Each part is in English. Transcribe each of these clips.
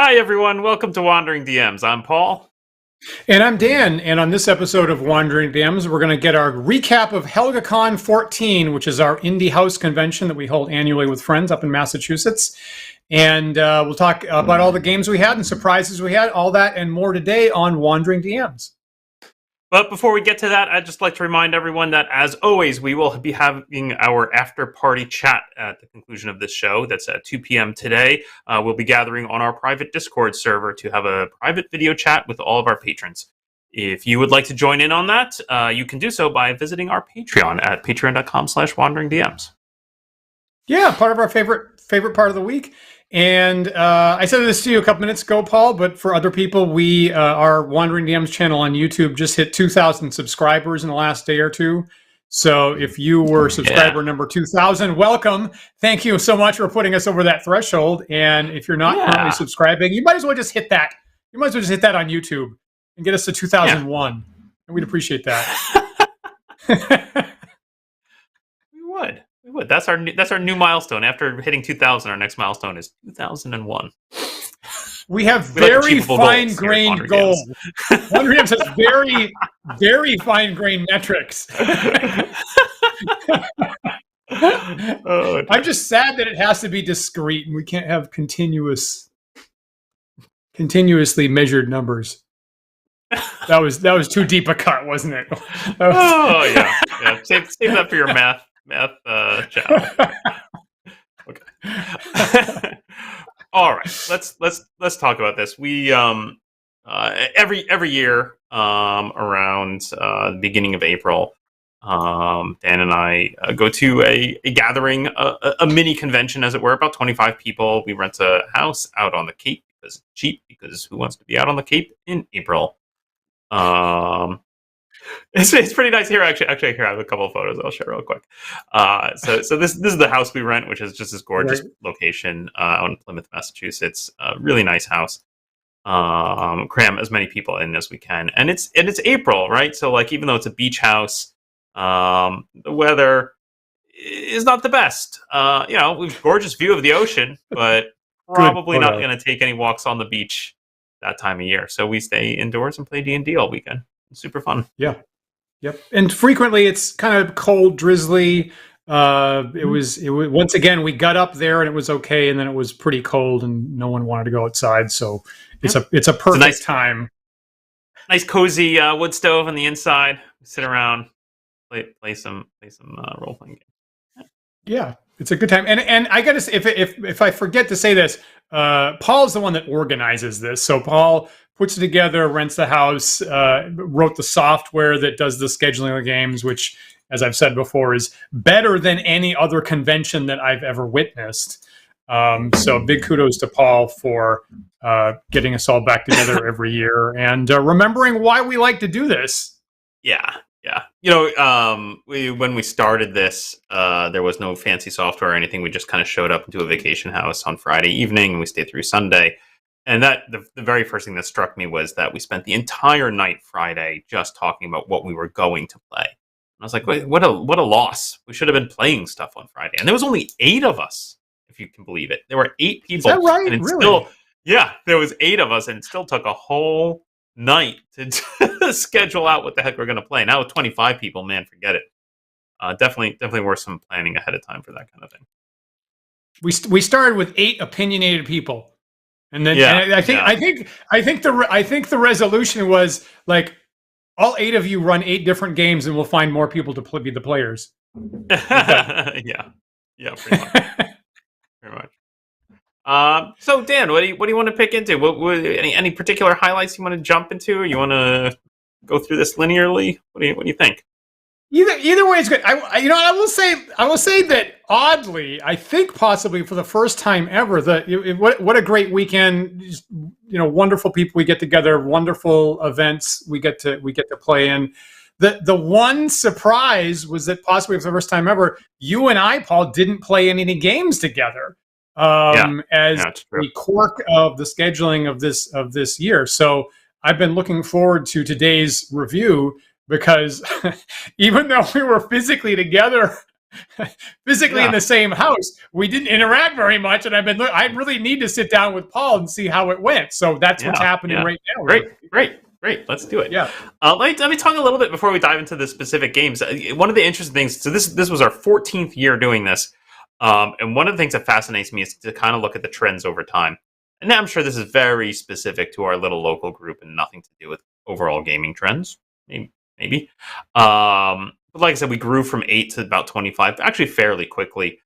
Hi, everyone. Welcome to Wandering DMs. I'm Paul. And I'm Dan, and on this episode of Wandering DMs, we're going to get our recap of Helgacon 14, which is our indie house convention that we hold annually with friends up in Massachusetts. And we'll talk about all the games we had and surprises we had, all that and more today on Wandering DMs. But before we get to that, I'd just like to remind everyone that, as always, we will be having our after-party chat at the conclusion of this show. That's at 2 p.m. today. We'll be gathering on our private Discord server to have a private video chat with all of our patrons. If you would like to join in on that, you can do so by visiting our Patreon at patreon.com/wanderingdms. Yeah, part of our favorite part of the week. And I said this to you a couple minutes ago, Paul, but for other people, our Wandering DMs channel on YouTube just hit 2,000 subscribers in the last day or two. So if you were subscriber number 2,000, welcome. Thank you so much for putting us over that threshold. And if you're not currently subscribing, you might as well just hit that. You might as well just hit that on YouTube and get us to 2001. And we'd appreciate that. We would. That's our new milestone. After hitting 2,000, our next milestone is 2001. We have very fine-grained goals. Wandering DMs has very, very fine-grained metrics. I'm just sad that it has to be discrete and we can't have continuously measured numbers. That was too deep a cut, wasn't it? Yeah. Save that for your math challenge. Okay. All right. Let's talk about this. We every year around the beginning of April, Dan and I go to a gathering, a mini convention, as it were, about 25 people. We rent a house out on the Cape because it's cheap. Because who wants to be out on the Cape in April? It's pretty nice here. Actually, here I have a couple of photos I'll share real quick. So this is the house we rent, which is just this gorgeous location out in Plymouth, Massachusetts. Really nice house. Cram as many people in as we can, and it's April, right? So even though it's a beach house, the weather is not the best. We've a gorgeous view of the ocean, but probably not going to take any walks on the beach that time of year. So we stay indoors and play D&D all weekend. It's super fun. Yeah. Yep. And frequently it's kind of cold, drizzly. It was once again, we got up there and it was okay. And then it was pretty cold and no one wanted to go outside. So it's a perfect time. Nice cozy wood stove on the inside. Sit around, play some role playing games. Yeah, it's a good time. And I gotta say, if I forget to say this, Paul's the one that organizes this. So Paul puts it together, rents the house, wrote the software that does the scheduling of the games, which, as I've said before, is better than any other convention that I've ever witnessed. So big kudos to Paul for getting us all back together every year and remembering why we like to do this. Yeah. When we started this, there was no fancy software or anything. We just kind of showed up into a vacation house on Friday evening and we stayed through Sunday. And that the very first thing that struck me was that we spent the entire night Friday just talking about what we were going to play. And I was like, wait, what a loss. We should have been playing stuff on Friday. And there was only 8 of us, if you can believe it. There were 8 people. Is that right? And really? There was 8 of us, and it still took a whole night to schedule out what the heck we're going to play. Now with 25 people, man, forget it. Definitely worth some planning ahead of time for that kind of thing. We started with 8 opinionated people. And then I think the resolution was all 8 of you run 8 different games, and we'll find more people to be the players. Yeah, pretty much. So Dan, what do you want to pick into? Any particular highlights you want to jump into, or you want to go through this linearly? What do you think? Either way is good. I will say that oddly, I think possibly for the first time ever, what a great weekend! Just, wonderful people we get together, wonderful events we get to play in. The one surprise was that possibly for the first time ever, you and I, Paul, didn't play any games together. As the quirk of the scheduling of this year. So I've been looking forward to today's review because even though we were physically together physically in the same house. We didn't interact very much, and I really need to sit down with Paul and see how it went. So that's what's happening right now. Great. Let's do it. Yeah. Let me talk a little bit before we dive into the specific games. One of the interesting things. So this was our 14th year doing this, and one of the things that fascinates me is to kind of look at the trends over time. And I'm sure this is very specific to our little local group and nothing to do with overall gaming trends. Maybe. But like I said, we grew from 8 to about 25, actually fairly quickly.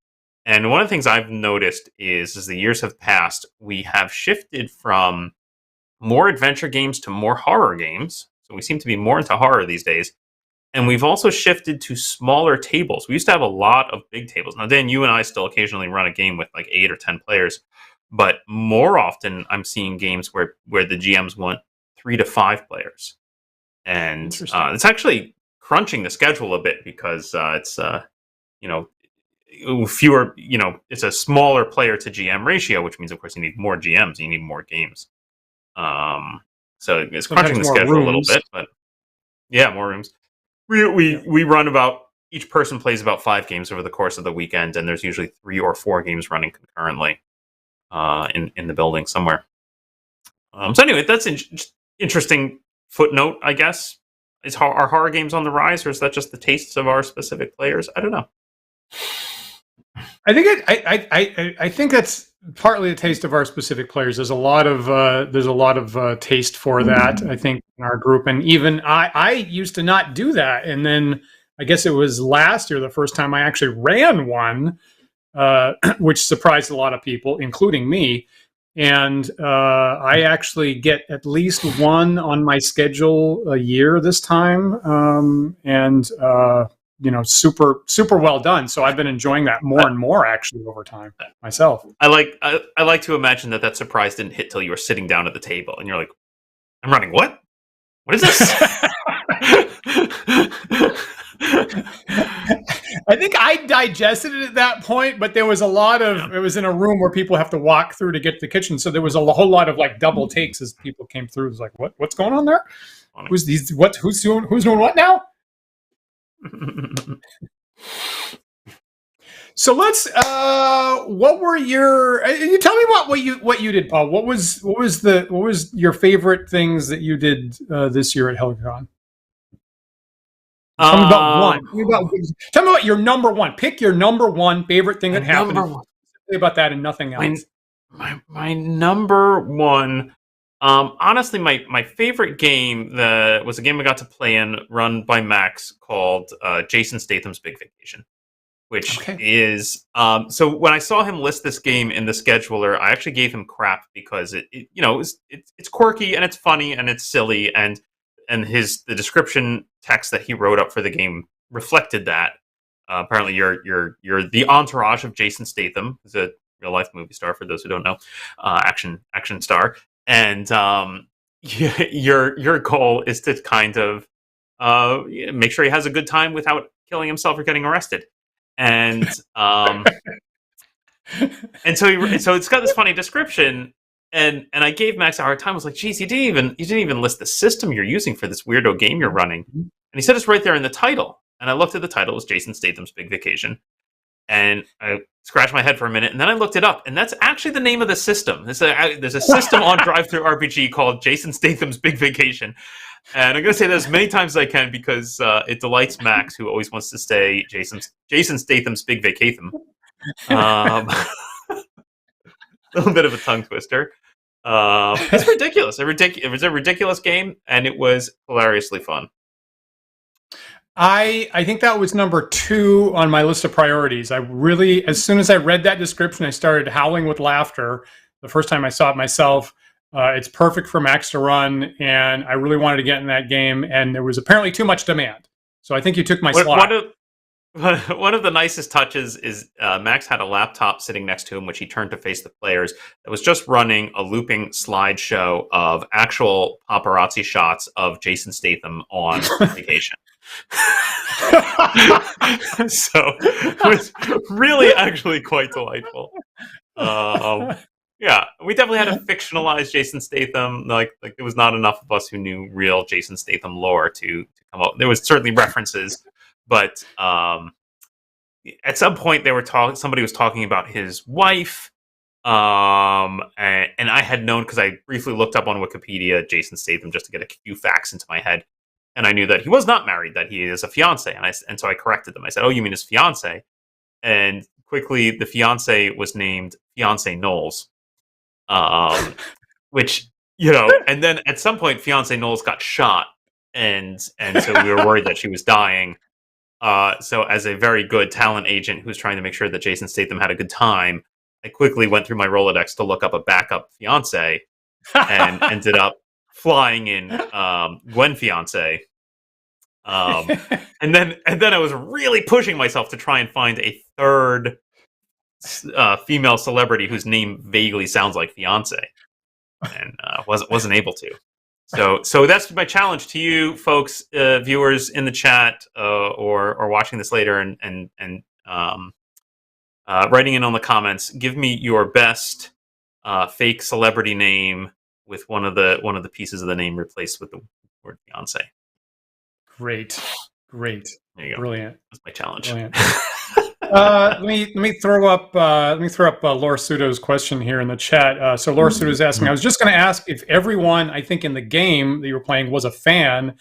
And one of the things I've noticed is, as the years have passed, we have shifted from more adventure games to more horror games. So we seem to be more into horror these days. And we've also shifted to smaller tables. We used to have a lot of big tables. Now, Dan, you and I still occasionally run a game with like 8 or 10 players. But more often, I'm seeing games where the GMs want 3 to 5 players. And it's actually crunching the schedule a bit because it's fewer, it's a smaller player to GM ratio, which means, of course, you need more GMs, you need more games. So it's crunching the schedule a little bit, but yeah, more rooms. We run about, each person plays about 5 games over the course of the weekend, and there's usually 3 or 4 games running concurrently in the building somewhere. So anyway, that's interesting footnote, I guess. Are horror games on the rise, or is that just the tastes of our specific players? I don't know. I think I think that's partly the taste of our specific players. There's a lot of taste for that, I think, in our group, and even I used to not do that, and then I guess it was last year the first time I actually ran one, which surprised a lot of people, including me. And I actually get at least one on my schedule a year this time, and super well done. So I've been enjoying that more and more actually over time myself. I like to imagine that surprise didn't hit till you were sitting down at the table and you're like, I'm running what? What is this? I think I digested it at that point, but there was a lot of, it was in a room where people have to walk through to get to the kitchen. So there was a whole lot of like double takes as people came through. It was like, what's going on there? Who's doing what now? So let's, what were you tell me what you did, Paul? What was your favorite things that you did this year at Helgacon? Tell me about one. Tell me about your number one. Pick your number one favorite thing that happened. Say about that and nothing else. My number one. Honestly, my favorite game was a game I got to play in, run by Max, called Jason Statham's Big Vacation, which is so when I saw him list this game in the scheduler, I actually gave him crap because it's quirky and it's funny and it's silly and the description text that he wrote up for the game reflected that. Apparently, you're the entourage of Jason Statham, who's a real life movie star for those who don't know, action star, and your goal is to kind of make sure he has a good time without killing himself or getting arrested, and and so it's got this funny description. And I gave Max a hard time. I was like, geez, you didn't even list the system you're using for this weirdo game you're running. And he said it's right there in the title. And I looked at the title. It was Jason Statham's Big Vacation. And I scratched my head for a minute. And then I looked it up. And that's actually the name of the system. There's a system on Drive-Thru-RPG called Jason Statham's Big Vacation. And I'm going to say that as many times as I can because it delights Max, who always wants to say Jason Statham's Big Vacation. A little bit of a tongue twister. It's ridiculous. It was a ridiculous game, and it was hilariously fun. I think that was number 2 on my list of priorities. I really, as soon as I read that description, I started howling with laughter the first time I saw it myself. It's perfect for Max to run, and I really wanted to get in that game, and there was apparently too much demand. So I think you took my slot. One of the nicest touches is Max had a laptop sitting next to him, which he turned to face the players, that was just running a looping slideshow of actual paparazzi shots of Jason Statham on vacation. So it was really actually quite delightful. Yeah, we definitely had to fictionalize Jason Statham. Like there was not enough of us who knew real Jason Statham lore to come up. There was certainly references. But at some point they were talking. Somebody was talking about his wife, and I had known because I briefly looked up on Wikipedia Jason Statham just to get a few facts into my head, and I knew that he was not married, that he is a fiance, and so I corrected them. I said, "Oh, you mean his fiance?" And quickly, the fiance was named Fiance Knowles, which and then at some point, Fiance Knowles got shot, and so we were worried that she was dying. So as a very good talent agent who's trying to make sure that Jason Statham had a good time, I quickly went through my Rolodex to look up a backup fiance and ended up flying in Gwen Fiance. And then I was really pushing myself to try and find a third female celebrity whose name vaguely sounds like fiance, and wasn't able to. So that's my challenge to you folks, viewers in the chat, or watching this later, and writing in on the comments. Give me your best fake celebrity name with one of the pieces of the name replaced with the word fiance. Great. There you go. Brilliant. That's my challenge. Let me throw up Laura Sudo's question here in the chat. So Laura Sudo is asking, I was just going to ask if everyone, I think in the game that you were playing, was a fan.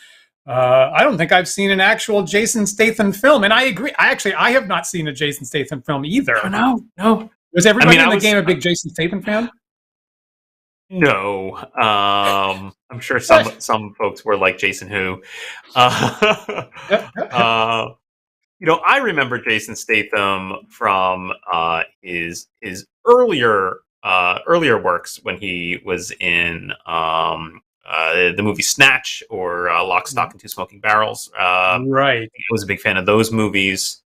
I don't think I've seen an actual Jason Statham film, and I agree. I have not seen a Jason Statham film either. Oh, no. Was everybody in the game a big Jason Statham fan? No. I'm sure some folks were like Jason who. I remember Jason Statham from his earlier works when he was in the movie Snatch or Lock, Stock, and Two Smoking Barrels. Right. I was a big fan of those movies.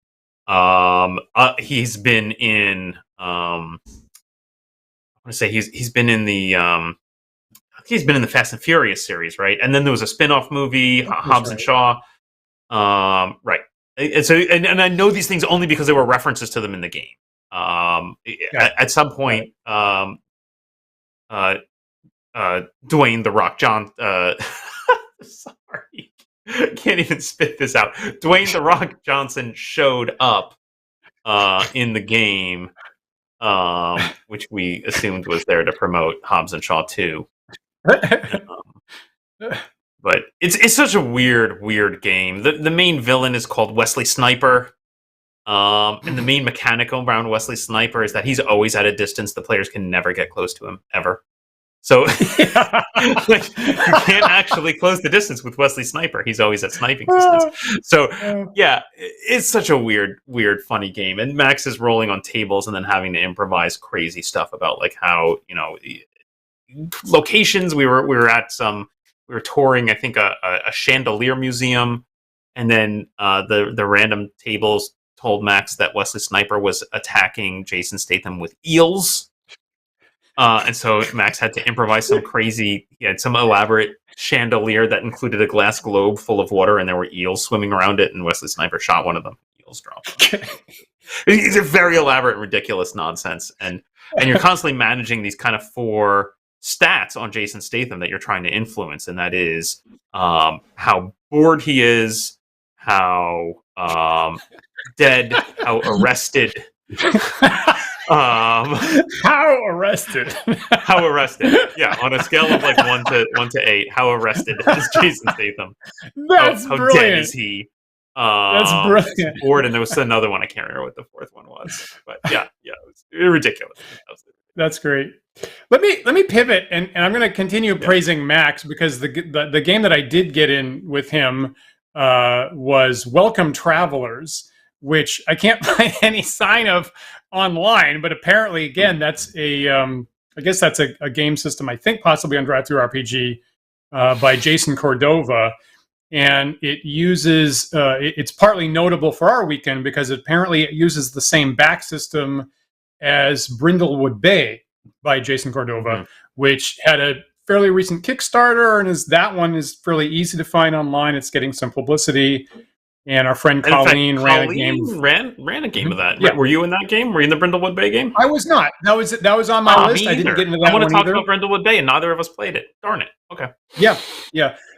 He's been in. I want to say he's been in the. He's been in the Fast and Furious series, right? And then there was a spin-off movie, Hobbs and Shaw. Right. And so, and I know these things only because there were references to them in the game. At some point, Dwayne the Rock sorry, can't even spit this out. Dwayne the Rock Johnson showed up in the game, which we assumed was there to promote Hobbs and Shaw 2. But it's such a weird game. The main villain is called Wesley Sniper. And the main mechanic around Wesley Sniper is that he's always at a distance. The players can never get close to him, ever. So you can't actually close the distance with Wesley Sniper. He's always at sniping distance. So yeah, it's such a weird, funny game. And Max is rolling on tables and then having to improvise crazy stuff about like how, locations. We were touring, I think, a chandelier museum, and then the random tables told Max that Wesley Sniper was attacking Jason Statham with eels. And so Max had to improvise some crazy. He had some elaborate chandelier that included a glass globe full of water, and there were eels swimming around it. And Wesley Sniper shot one of them. Eels dropped. It's a very elaborate, ridiculous nonsense, and you're constantly managing these kind of 4 stats on Jason Statham that you're trying to influence, and that is how bored he is, how dead, how arrested. How arrested? How arrested? Yeah, on a scale of like 1 to 8, how arrested is Jason Statham? That's how brilliant. Dead is he? That's brilliant. Bored, and there was another one. I can't remember what the 4th one was, but yeah, it was ridiculous. That's great. Let me pivot, and I'm going to continue praising Max, because the game that I did get in with him was Welcome Travelers, which I can't find any sign of online, but apparently, again, that's I guess that's a game system, I think possibly on DriveThruRPG by Jason Cordova, and it uses it's partly notable for our weekend because apparently it uses the same back system as Brindlewood Bay by Jason Cordova, which had a fairly recent Kickstarter, and that one is fairly easy to find online. It's getting some publicity, and our friend Colleen ran a game. Ran a game of that. Yeah. Were you in that game? Were you in the Brindlewood Bay game? I was not. That was on my list. I didn't get into that. I want to talk about Brindlewood Bay, and neither of us played it. Darn it. Okay. Yeah.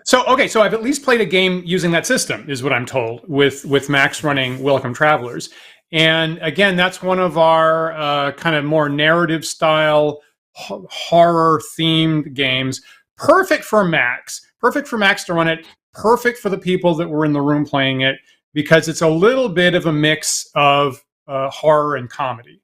So I've at least played a game using that system, is what I'm told, with Max running Welcome Travelers. And again, that's one of our kind of more narrative style horror themed games. Perfect for Max to run it. Perfect for the people that were in the room playing it, because it's a little bit of a mix of horror and comedy.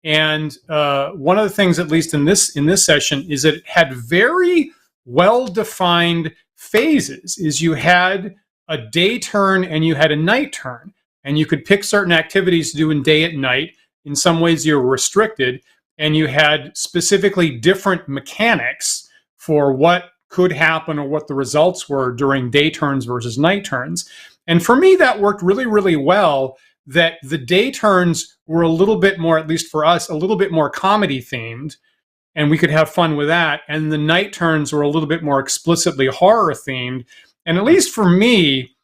And one of the things, at least in this session, is that it had very well-defined phases. Is you had a day turn and you had a night turn, and you could pick certain activities to do in day and night. In some ways, you're restricted, and you had specifically different mechanics for what could happen or what the results were during day turns versus night turns. And for me, that worked really, really well, that the day turns were a little bit more, at least for us, a little bit more comedy themed, and we could have fun with that. And the night turns were a little bit more explicitly horror themed. And at least for me,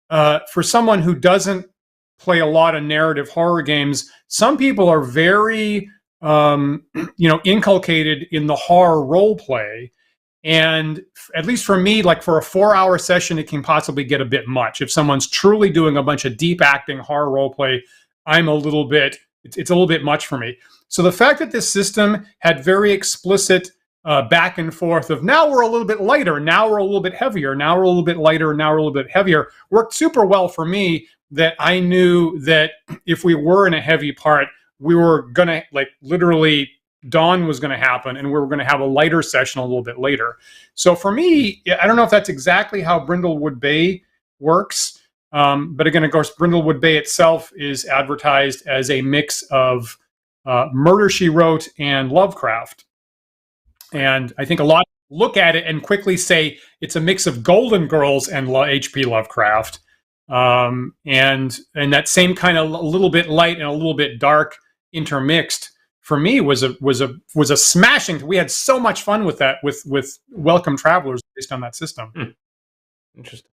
for someone who doesn't play a lot of narrative horror games, some people are very, inculcated in the horror role play. And at least for me, like for a 4-hour session, it can possibly get a bit much. If someone's truly doing a bunch of deep acting horror role play, it's a little bit much for me. So the fact that this system had very explicit back and forth of now we're a little bit lighter, now we're a little bit heavier, now we're a little bit lighter, now we're a little bit heavier, worked super well for me, that I knew that if we were in a heavy part, we were going to, like, literally dawn was going to happen and we were going to have a lighter session a little bit later. So for me, I don't know if that's exactly how Brindlewood Bay works. But again, of course, Brindlewood Bay itself is advertised as a mix of Murder, She Wrote and Lovecraft. And I think a lot look at it and quickly say it's a mix of Golden Girls and H.P. Lovecraft. And that same kind of a little bit light and a little bit dark intermixed, for me, was a smashing. We had so much fun with that, with Welcome Travelers based on that system. Interesting.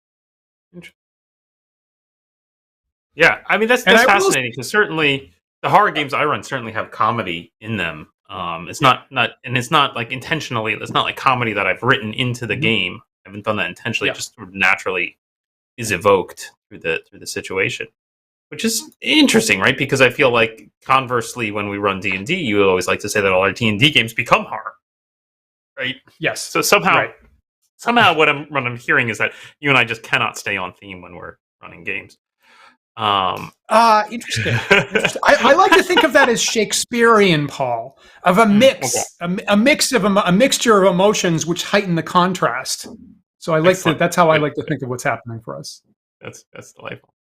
Yeah, I mean that's fascinating, because certainly the horror games I run certainly have comedy in them. It's not like intentionally. It's not like comedy that I've written into the game. I haven't done that intentionally. It just sort of naturally is evoked through the situation, which is interesting, right? Because I feel like conversely, when we run D&D, you always like to say that all our D&D games become horror, right? Yes. So somehow what I'm hearing is that you and I just cannot stay on theme when we're running games. Interesting. I like to think of that as Shakespearean, Paul, of a mix, a mixture of emotions which heighten the contrast. So that's how I like to think of what's happening for us. That's delightful.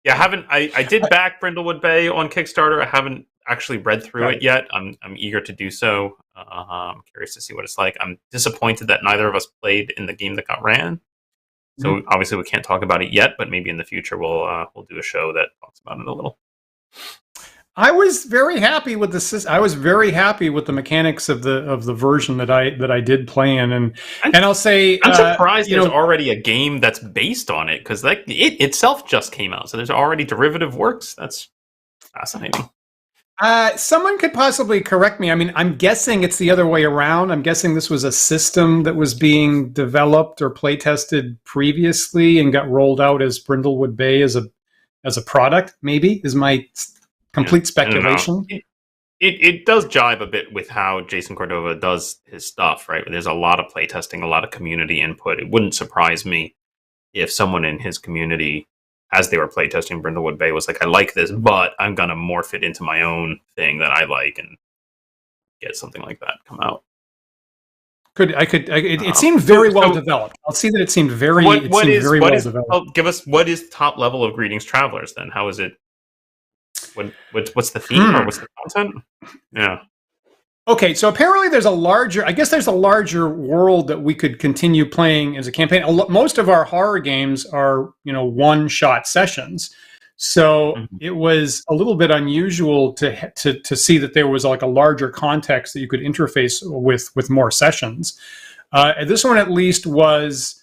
Yeah, I did back Brindlewood Bay on Kickstarter. I haven't actually read through it yet. I'm eager to do so. I'm curious to see what it's like. I'm disappointed that neither of us played in the game that got ran. So obviously we can't talk about it yet, but maybe in the future we'll do a show that talks about it a little. I was very happy with I was very happy with the mechanics of the version that I did play in, and I'll say I'm surprised there's already a game that's based on it, because like it itself just came out, so there's already derivative works. That's fascinating. Someone could possibly correct me. I mean, I'm guessing it's the other way around. I'm guessing this was a system that was being developed or play tested previously and got rolled out as Brindlewood Bay as a product. Maybe is my complete speculation. It does jibe a bit with how Jason Cordova does his stuff, right? There's a lot of playtesting, a lot of community input. It wouldn't surprise me if someone in his community, as they were playtesting Brindlewood Bay, was like, I like this, but I'm going to morph it into my own thing that I like and get something like that come out. It seemed very well developed. I'll see that it seemed very well developed. Give us, what is top level of Greetings Travelers then? How is it? What's the theme or what's the content? Yeah. Okay, so apparently there's a larger world that we could continue playing as a campaign. Most of our horror games are, one-shot sessions. So it was a little bit unusual to see that there was like a larger context that you could interface with more sessions. This one at least was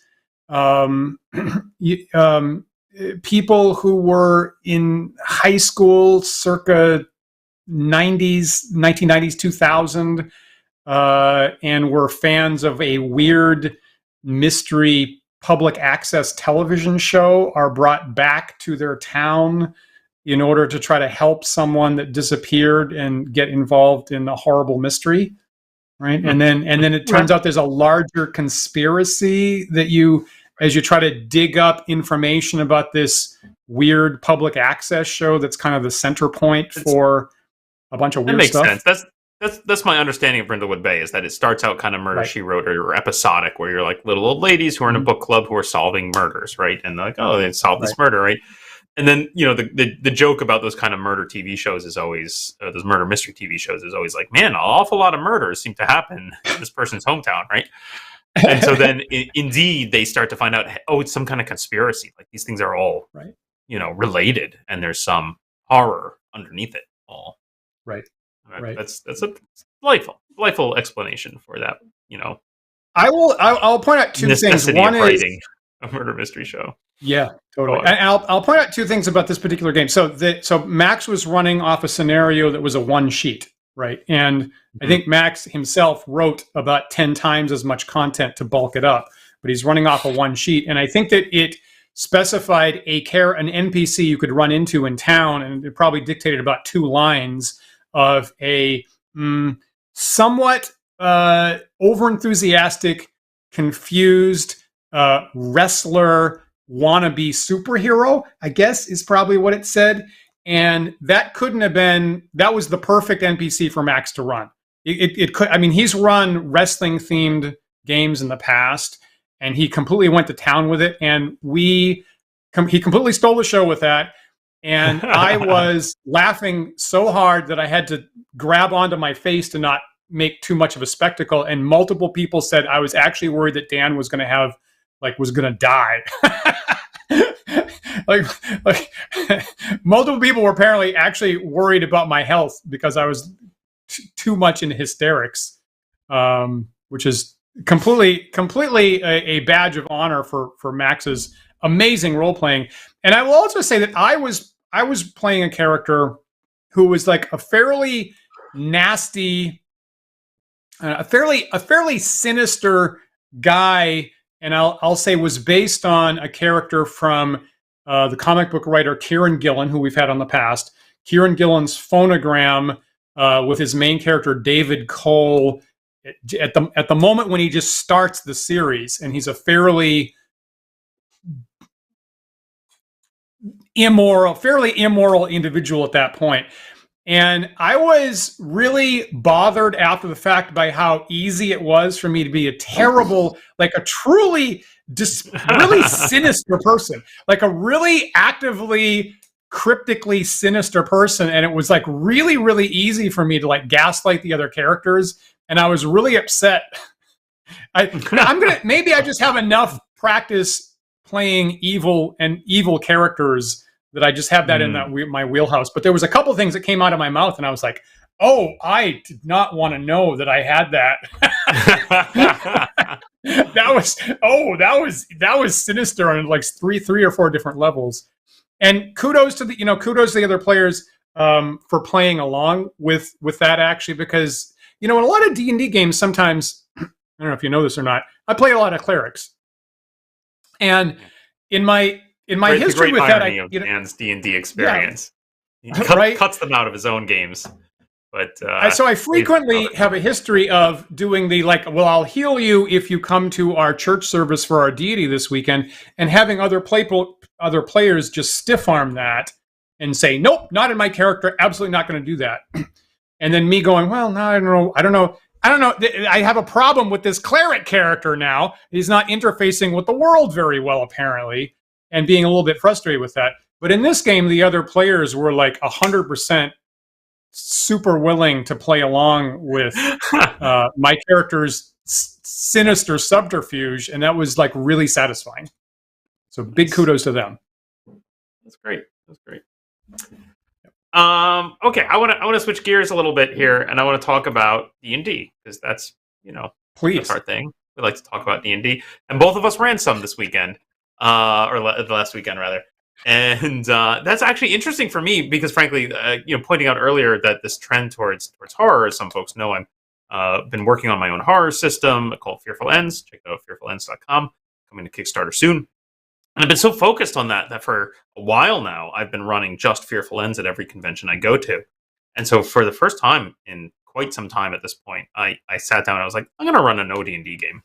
people who were in high school circa 1990s, 2000, and were fans of a weird mystery public access television show, are brought back to their town in order to try to help someone that disappeared and get involved in a horrible mystery, right? And then it turns out there's a larger conspiracy that as you try to dig up information about this weird public access show that's kind of the center point for a bunch of weird stuff. That makes sense. That's my understanding of Brindlewood Bay, is that it starts out kind of Murder, She Wrote or episodic, where you're like little old ladies who are in a book club who are solving murders, right? And they're like, oh, they solved this murder, right? And then, the joke about those kind of murder TV shows is always, those murder mystery TV shows is always like, man, an awful lot of murders seem to happen in this person's hometown, right? And so then, indeed, they start to find out, oh, it's some kind of conspiracy. Like, these things are all, related, and there's some horror underneath it all. Right. That's a delightful explanation for that, I'll point out two things. One is writing a murder mystery show. Yeah, totally. And I'll point out two things about this particular game. So Max was running off a scenario that was a one sheet, right? And I think Max himself wrote about 10 times as much content to bulk it up, but he's running off a one sheet. And I think that it specified an NPC you could run into in town, and it probably dictated about 2 lines of a somewhat overenthusiastic, confused wrestler wannabe superhero, I guess is probably what it said. And that was the perfect NPC for Max to run. It could, he's run wrestling themed games in the past, and he completely went to town with it. And he completely stole the show with that. And I was laughing so hard that I had to grab onto my face to not make too much of a spectacle. And multiple people said I was actually worried that Dan was going to die. like multiple people were apparently actually worried about my health because I was too much in hysterics, which is completely a badge of honor for Max's amazing role playing. And I will also say that I was playing a character who was like a fairly nasty, a fairly sinister guy. And I'll say was based on a character from the comic book writer Kieran Gillen, who we've had on the past. Kieran Gillen's phonogram with his main character David Cole at the moment when he just starts the series, and he's a fairly immoral individual at that point. And I was really bothered after the fact by how easy it was for me to be a terrible, like a truly really sinister person, like a really actively, cryptically sinister person. And it was like really, really easy for me to like gaslight the other characters. And I was really upset. Maybe I just have enough practice playing evil characters that I just have that in my wheelhouse. But there was a couple things that came out of my mouth, and I was like, "Oh, I did not want to know that I had that." that was sinister on like three or four different levels. And kudos to the other players for playing along with that, actually, because in a lot of D&D games, sometimes I don't know if you know this or not, I play a lot of clerics, and in my history with that, Dan's D&D experience. Yeah, he cuts them out of his own games. But so I frequently have a history of doing the I'll heal you if you come to our church service for our deity this weekend, and having other players just stiff arm that and say, nope, not in my character, absolutely not going to do that. And then me going, well, no, I don't know. I have a problem with this cleric character now. He's not interfacing with the world very well, apparently, and being a little bit frustrated with that. But in this game, the other players were like 100% super willing to play along with my character's sinister subterfuge, and that was like really satisfying. So big kudos to them. That's great. Okay, I want to switch gears a little bit here, and I want to talk about D&D, because that's please, that's our thing. We like to talk about D&D, and both of us ran some this weekend, or the last weekend rather. And that's actually interesting for me because, frankly, pointing out earlier that this trend towards horror, as some folks know, I've been working on my own horror system called Fearful Ends. Check out fearfulends.com. Coming to Kickstarter soon. And I've been so focused on that for a while now, I've been running just Fearful Ends at every convention I go to. And so for the first time in quite some time at this point, I sat down and I was like, I'm going to run an OD&D game.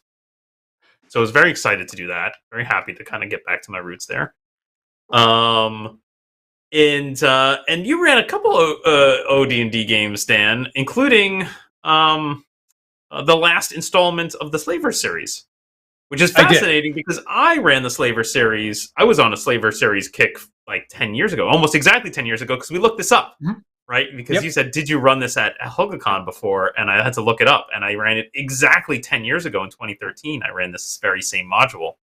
So I was very excited to do that. Very happy to kind of get back to my roots there. And you ran a couple of OD&D games, Dan, including the last installment of the Slavers series. Which is fascinating because I ran the Slaver series. I was on a Slaver series kick like 10 years ago, almost exactly 10 years ago, because we looked this up, right? Because you said, did you run this at Helgacon before? And I had to look it up. And I ran it exactly 10 years ago in 2013. I ran this very same module.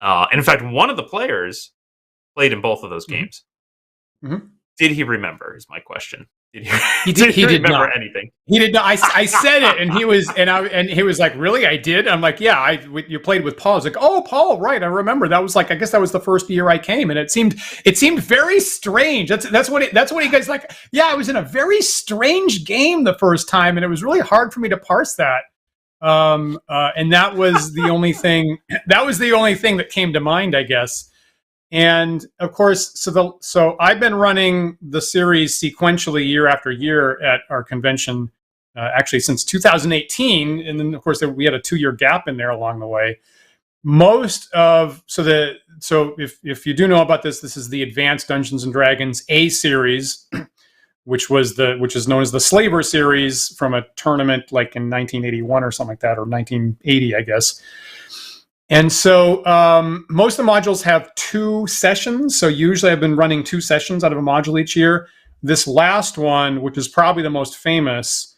And in fact, one of the players played in both of those games. Did he remember, is my question. He did remember not. Anything? He did not. I said it, and he was like, "Really? I did." I'm like, "Yeah, you played with Paul." I was like, "Oh, Paul, right? I remember. That was like, I guess that was the first year I came, and it seemed very strange." That's what he goes like. Yeah, I was in a very strange game the first time, and it was really hard for me to parse that. And that was the only thing. That was the only thing that came to mind, I guess. And of course, so I've been running the series sequentially year after year at our convention, actually since 2018, and then of course we had a 2-year gap in there along the way. If you do know about this is the Advanced Dungeons and Dragons A series, which is known as the Slaver series from a tournament like in 1981 or something like that, or 1980, I guess. And so most of the modules have 2 sessions. So usually I've been running 2 sessions out of a module each year. This last one, which is probably the most famous,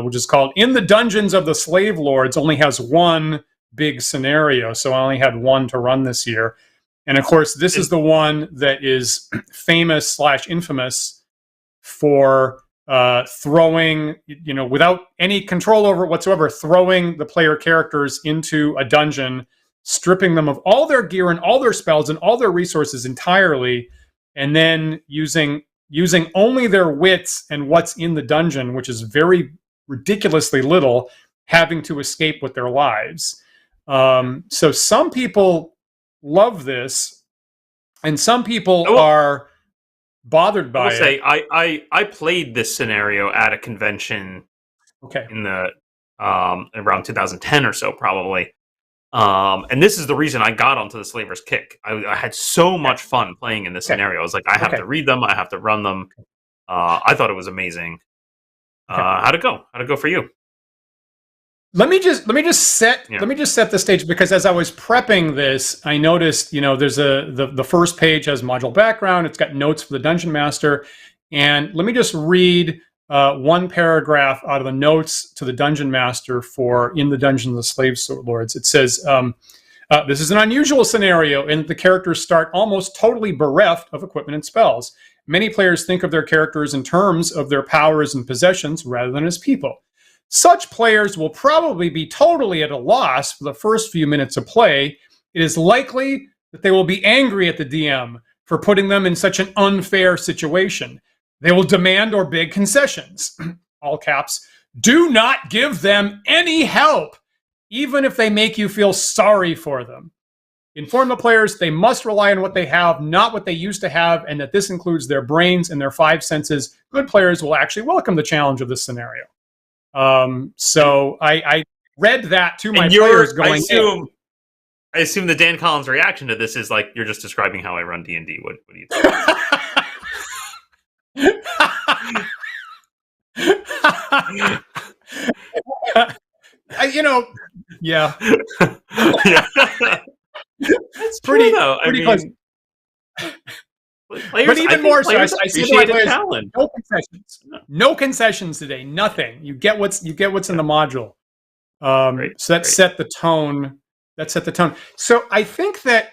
which is called In the Dungeons of the Slave Lords, only has 1 big scenario. So I only had 1 to run this year. And of course, this is the one that is famous/infamous for throwing, without any control over it whatsoever, throwing the player characters into a dungeon, stripping them of all their gear and all their spells and all their resources entirely, and then using only their wits and what's in the dungeon, which is very ridiculously little, having to escape with their lives. So some people love this, and some people are bothered by it. I played this scenario at a convention in the around 2010 or so, probably. And this is the reason I got onto the Slavers kick. I had so much fun playing in this scenario. I was like, I have to read them, I have to run them. I thought it was amazing. How'd it go? How'd it go for you? Let me just set the stage, because as I was prepping this, I noticed, there's the first page has module background. It's got notes for the dungeon master, and let me just read 1 paragraph out of the notes to the dungeon master for In the Dungeons of the Slave Lords. It says, this is an unusual scenario in that the characters start almost totally bereft of equipment and spells. Many players think of their characters in terms of their powers and possessions rather than as people. Such players will probably be totally at a loss for the first few minutes of play. It is likely that they will be angry at the DM for putting them in such an unfair situation. They will demand or beg concessions. All caps. Do not give them any help, even if they make you feel sorry for them. Inform the players they must rely on what they have, not what they used to have, and that this includes their brains and their 5 senses. Good players will actually welcome the challenge of this scenario. So I read that to my players going, I assume the Dan Collins reaction to this is like, you're just describing how I run D&D. What do you think? Yeah. It's pretty though. Pretty close. Players, but even more so, I see my players, no concessions. No concessions today. Nothing. You get what's in the module. So that set the tone. So I think that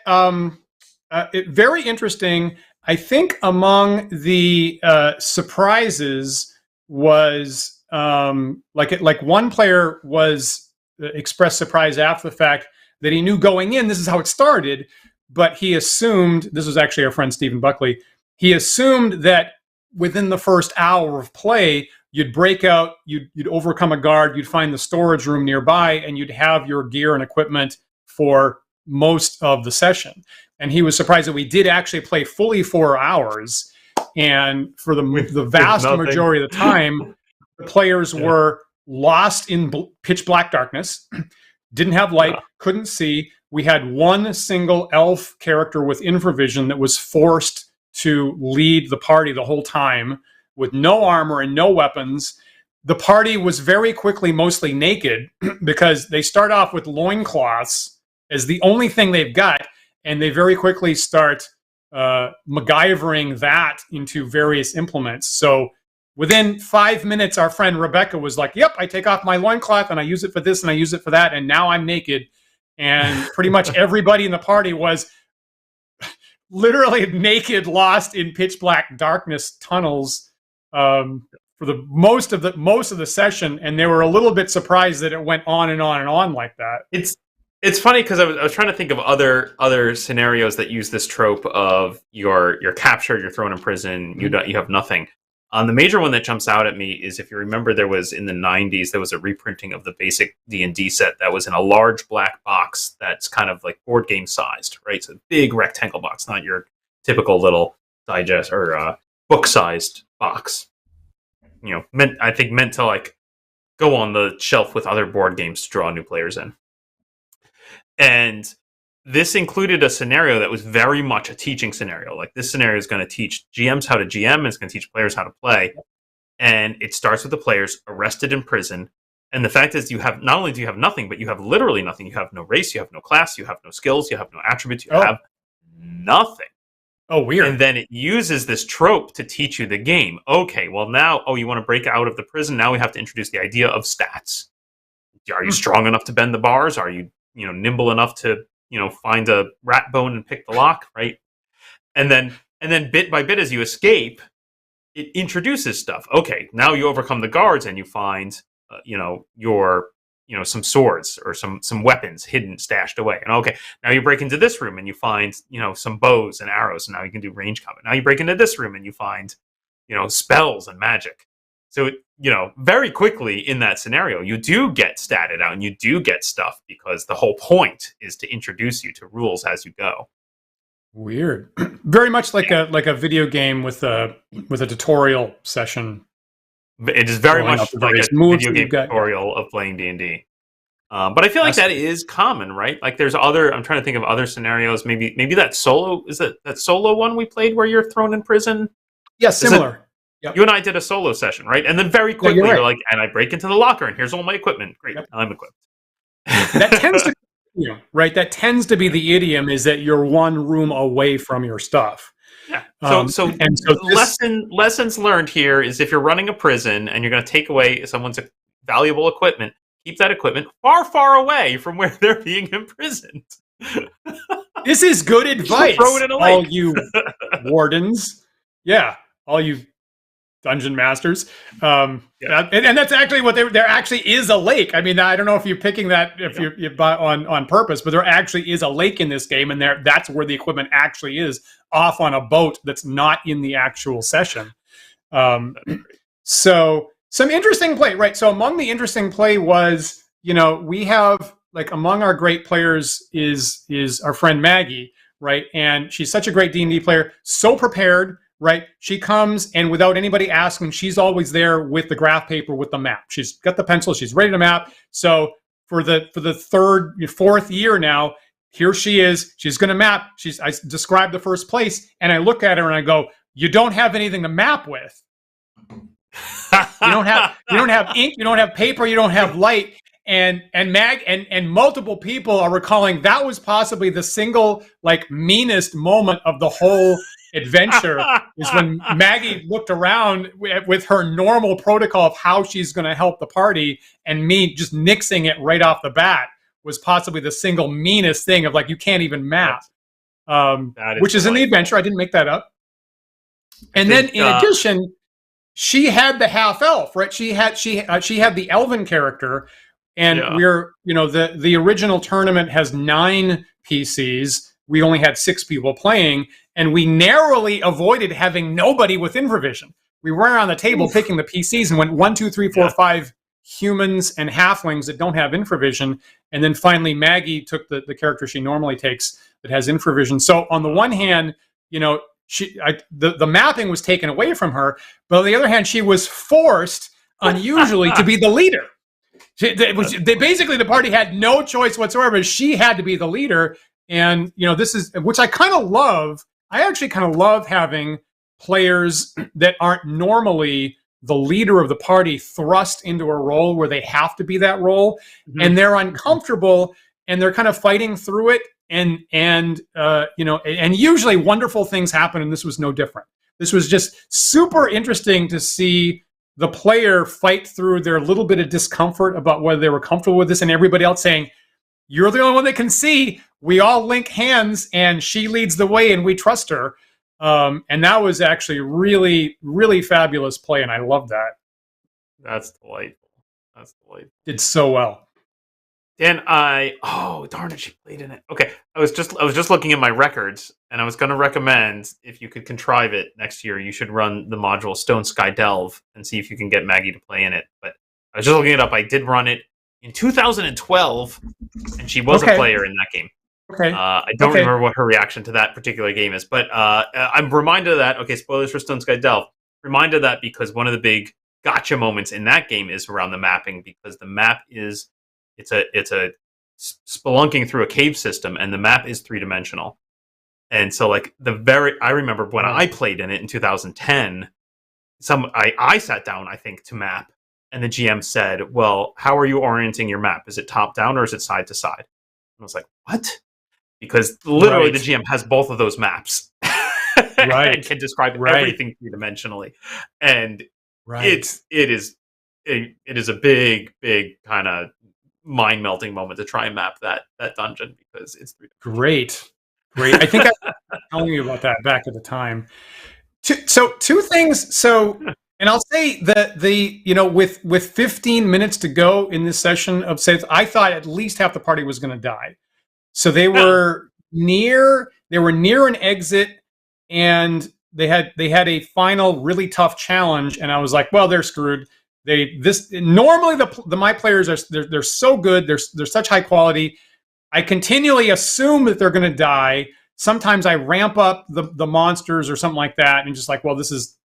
very interesting. I think among the surprises was like one player was expressed surprise after the fact that he knew going in this is how it started, but he assumed, this was actually our friend Stephen Buckley, he assumed that within the first hour of play you'd break out, you'd overcome a guard, you'd find the storage room nearby, and you'd have your gear and equipment for most of the session. and he was surprised that we did actually play fully 4 hours. And for the vast majority of the time, the players were lost in pitch black darkness, didn't have light, couldn't see. We had one single elf character with infravision that was forced to lead the party the whole time with no armor and no weapons. The party was very quickly mostly naked because they start off with loincloths as the only thing they've got, and they very quickly start MacGyvering that into various implements. So within 5 minutes, our friend Rebecca was like, yep, I take off my loincloth and I use it for this and I use it for that, and now I'm naked. And pretty much everybody in the party was literally naked, lost in pitch black darkness tunnels for the most of the session, and they were a little bit surprised that it went on and on and on like that. It's funny because I was trying to think of other scenarios that use this trope of you're captured, you're thrown in prison, you have nothing. The major one that jumps out at me is, if you remember, there was in the 90s, there was a reprinting of the basic D&D set that was in a large black box that's kind of like board game sized, right? So a big rectangle box, not your typical little digest or book sized box. You know, meant to like go on the shelf with other board games to draw new players in. And this included a scenario that was very much a teaching scenario. Like, this scenario is going to teach GMs how to GM, and it's going to teach players how to play. And it starts with the players arrested in prison. And the fact is, not only do you have nothing, but you have literally nothing. You have no race, you have no class, you have no skills, you have no attributes, you have nothing. Oh, weird. And then it uses this trope to teach you the game. Okay, well now, you want to break out of the prison? Now we have to introduce the idea of stats. Are you strong enough to bend the bars? Are you nimble enough to find a rat bone and pick the lock, right? And then bit by bit, as you escape, it introduces stuff. Okay, now you overcome the guards and you find some swords or some weapons hidden, stashed away. And okay, now you break into this room and you find some bows and arrows, and now you can do range combat. Now you break into this room and you find spells and magic. So very quickly in that scenario, you do get statted out and you do get stuff, because the whole point is to introduce you to rules as you go. Weird. Very much like a video game with a tutorial session. It is very much like a video game tutorial of playing D&D. But I feel like that is common, right? Like, there's I'm trying to think of other scenarios. Maybe that solo, is that solo one we played where you're thrown in prison? Yeah, similar. Yep. You and I did a solo session, right? And then very quickly you're like, and I break into the locker and here's all my equipment. Great, now I'm equipped. That tends to right? That tends to be the idiom, is that you're one room away from your stuff. Yeah. Lessons learned here is, if you're running a prison and you're going to take away someone's valuable equipment, keep that equipment far, far away from where they're being imprisoned. This is good advice. Throw it in a lake. All you wardens. Yeah. All you dungeon masters. And that's actually what there actually is a lake. I mean, I don't know if you're picking that you on purpose, but there actually is a lake in this game, and that's where the equipment actually is, off on a boat that's not in the actual session. So some interesting play, right? So among the interesting play was, we have, like, among our great players is our friend Maggie, right? And she's such a great D&D player, so prepared. Right, she comes, and without anybody asking, she's always there with the graph paper with the map. She's got the pencil, she's ready to map. So for the fourth year now, here she is. She's going to map. I described the first place, and I look at her and I go, "You don't have anything to map with. You don't have ink. You don't have paper. You don't have light." And multiple people are recalling that was possibly the single, like, meanest moment of the whole adventure, is when Maggie looked around with her normal protocol of how she's going to help the party, and me just nixing it right off the bat was possibly the single meanest thing of, like, you can't even map, which is in the adventure. I didn't make that up. And then in addition, she had the half elf, right? She had the elven character. And we're, the original tournament has 9 PCs. We only had 6 people playing, and we narrowly avoided having nobody with infravision. We were around the table picking the PCs and went 1, 2, 3, 4, 5 humans and halflings that don't have infravision, And then finally, Maggie took the character she normally takes that has infravision. So on the one hand, the mapping was taken away from her, but on the other hand, she was forced unusually to be the leader. Basically, the party had no choice whatsoever. She had to be the leader. And, this is, which I kind of love. I actually kind of love having players that aren't normally the leader of the party thrust into a role where they have to be that role, and they're uncomfortable, and they're kind of fighting through it, and usually wonderful things happen, and this was no different. This was just super interesting to see the player fight through their little bit of discomfort about whether they were comfortable with this, and everybody else saying, "You're the only one that can see. We all link hands, and she leads the way, and we trust her." And that was actually really, really fabulous play, and I love that. That's delightful. Did so well. Dan, darn it, she played in it. Okay, I was just looking at my records, and I was going to recommend, if you could contrive it next year, you should run the module Stone Sky Delve and see if you can get Maggie to play in it. But I was just looking it up. I did run it in 2012, and she was a player in that game. Okay. I don't remember what her reaction to that particular game is, but I'm reminded of that. Okay, spoilers for Stone Sky Delve. Reminded of that because one of the big gotcha moments in that game is around the mapping, because the map is it's a spelunking through a cave system, and the map is 3-dimensional. And so, I remember when I played in it in 2010, I sat down, I think, to map, and the GM said, "Well, how are you orienting your map? Is it top down or is it side to side?" And I was like, "What?" Because literally the GM has both of those maps, and can describe everything 3-dimensionally, and it is a big kind of mind melting moment to try and map that dungeon, because it's 3-dimensional. Great. I think I was telling you about that back at the time. Two things. And I'll say that with 15 minutes to go in this session of saves, I thought at least half the party was going to die. So they were near an exit, and they had a final really tough challenge, and I was like, well, they're screwed. Normally my players they're so good, they're such high quality. I continually assume that they're going to die. Sometimes I ramp up the monsters or something like that, and just like, well, this is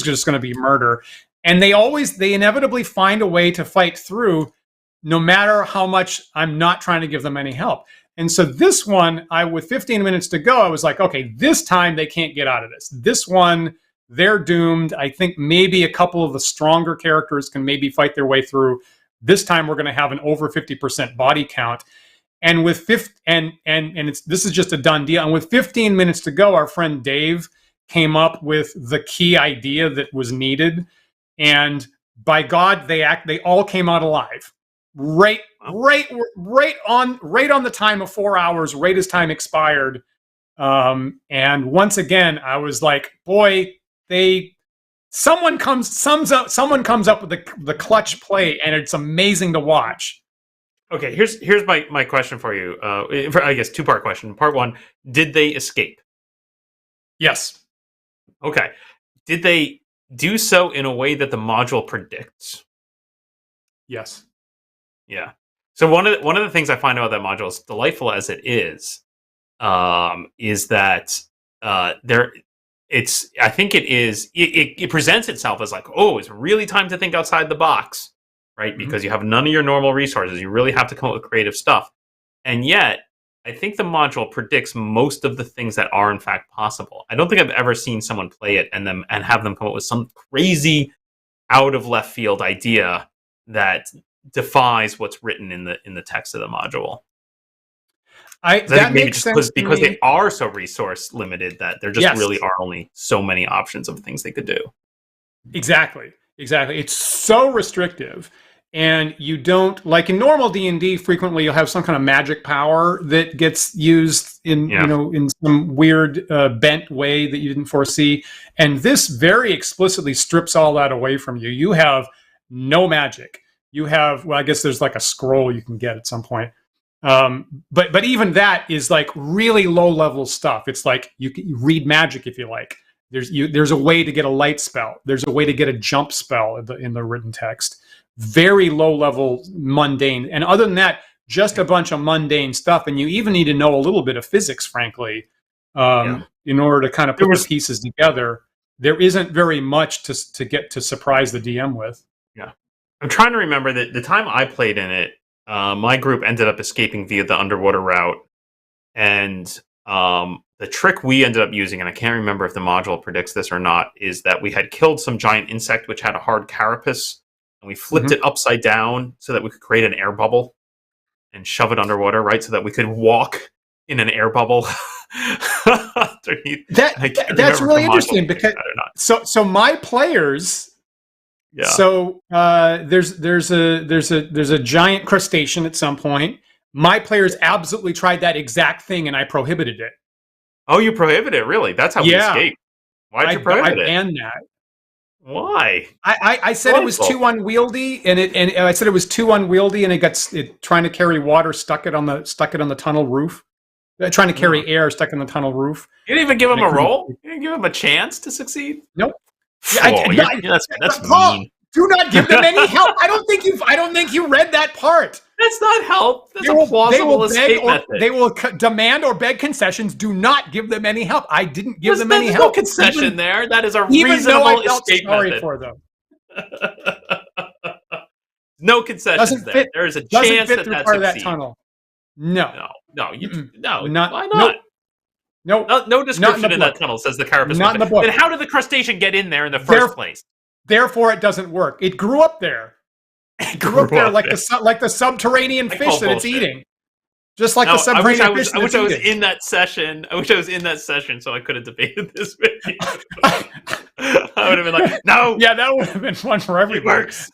just going to be murder. And they inevitably find a way to fight through, no matter how much I'm not trying to give them any help. And so this one, with 15 minutes to go, I was like, okay, this time they can't get out of this. This one, they're doomed. I think maybe a couple of the stronger characters can maybe fight their way through. This time we're going to have an over 50% body count. And with this is just a done deal. And with 15 minutes to go, our friend Dave came up with the key idea that was needed. And by God, they all came out alive. Right on the time of 4 hours, right as time expired. And once again, I was like, boy, someone comes up with the clutch play, and it's amazing to watch. Okay, here's my question for you. I guess 2-part question. Part 1, did they escape? Yes. Okay. Did they do so in a way that the module predicts? Yes. Yeah. So one of the things I find about that module, as delightful as it is that I think it presents itself as like, oh, it's really time to think outside the box, right? Mm-hmm. Because you have none of your normal resources. You really have to come up with creative stuff. And yet, I think the module predicts most of the things that are in fact possible. I don't think I've ever seen someone play it and have them come up with some crazy out of left field idea that defies what's written in the text of the module. I think maybe just because they are so resource limited that there just really are only so many options of things they could do. Exactly. It's so restrictive. And you don't, like in normal D&D, frequently you'll have some kind of magic power that gets used in some weird bent way that you didn't foresee. And this very explicitly strips all that away from you. You have no magic. You have, well, I guess there's like a scroll you can get at some point. But even that is like really low level stuff. It's like you read magic if you like. There's a way to get a light spell. There's a way to get a jump spell in the written text. Very low level, mundane. And other than that, just a bunch of mundane stuff, and you even need to know a little bit of physics, frankly, in order to kind of put the pieces together. There isn't very much to get to surprise the DM with. Yeah, I'm trying to remember that the time I played in it, my group ended up escaping via the underwater route, and the trick we ended up using, and I can't remember if the module predicts this or not, is that we had killed some giant insect which had a hard carapace, and we flipped it upside down so that we could create an air bubble and shove it underwater, right? So that we could walk in an air bubble. That's really interesting because so my players. Yeah. So there's a giant crustacean at some point. My players absolutely tried that exact thing, and I prohibited it. Oh, you prohibited it, really? That's how we escaped. Why'd you prohibit it? I banned that. Why? I said it was too unwieldy, and I said it was too unwieldy, and it trying to carry water stuck it on the tunnel roof. Trying to carry air stuck in the tunnel roof. You didn't even give him a roll? You didn't give him a chance to succeed? Nope. That's Paul, mean. do not give them any help. I don't think you read that part. That's not help. That's a plausible escape method. They will demand or beg concessions. Do not give them any help. I didn't give them any help. There's no concession there. That is a even reasonable though I felt escape sorry method. For them. No concessions there. There is a chance that that's part of that tunnel. No. Why not? No description in that tunnel says the carapace. Not in the book. Then how did the crustacean get in there in the first place? Therefore, it doesn't work. It grew up there. It grew up there like the subterranean fish that it's eating. Just like the subterranean fish. I wish I was in that session. I wish I was in that session so I could have debated this with you. I would have been like, no. Yeah, that would have been fun for everybody. It works.